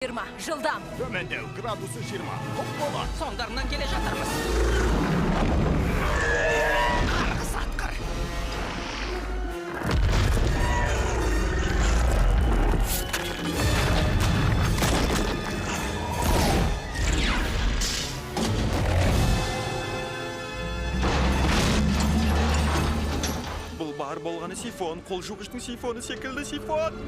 20 жылдам. Төмендеу градусы 20. Құп болады. Соңдарынан келе жатырмыз. Қарғыс атқыр. Бұл бар болғаны сифон, қол жуғыштың сифоны секілді сифон.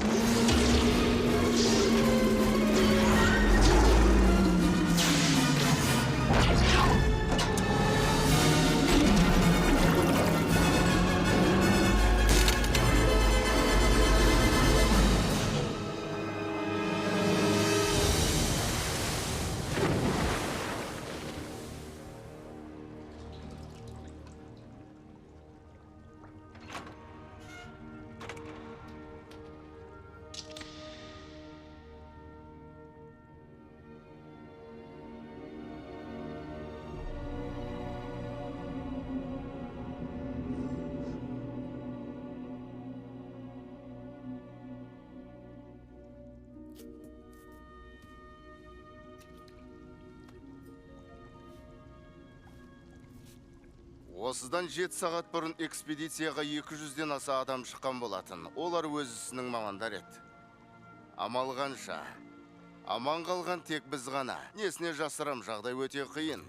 Осыдан 7 сағат бұрын экспедицияға 200-ден аса адам шыққан болатын. Олар өз ісінің мамандар еді. Амал қанша. Аман қалған тек біз ғана. Несіне жасырам, жағдай өте қиын.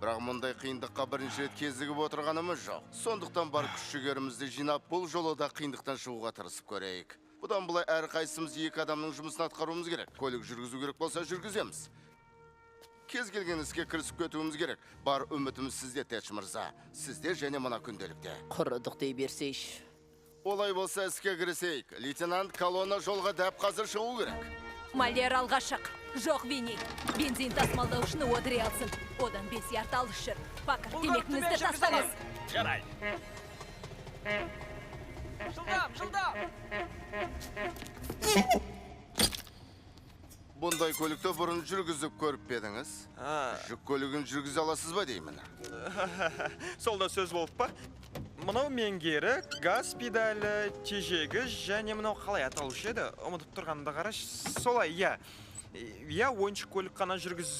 Бірақ мұндай қиындыққа бірінші рет кезігіп отырғанымыз жоқ. Сондықтан бар күш-жігерімізді жинап, бұл жолы да қиындықтан шығуға тырысып көрейік. Бұдан бұлай әрқайсымыз 2 адамның жұмысын атқаруымыз керек. Көлік жүргізу керек болса жүргіземіз. Кез келген іске кірісіп кетуіміз керек. Бар үмітіміз сізде, Тэтч мырза. Сізде және мына күнделікте. Құрыдық дей берсейш. Олай болса іске кірісейік. Лейтенант колонна жолға дәп қазір шығу керек. Малер алға шық. Жоқ Винни. Бензин тасымалдаушыны одыре алсын. Одан 5 ярд алыс жүр. Пакыр, темекіңізді тастаңыз. Жарай. Жылдам. Бұндай көлікті бұрын жүргізіп көріп педіңіз? Жүк көлігін жүргізе аласыз ба деймін? Сол да сөз болып па? Мынау меңгері, газ педалі, тежегі және мынау қалай аталушы еді? Ұмытып тұрғанымда қараш. Солай, иә. Ойыншық көлік қана жүргіз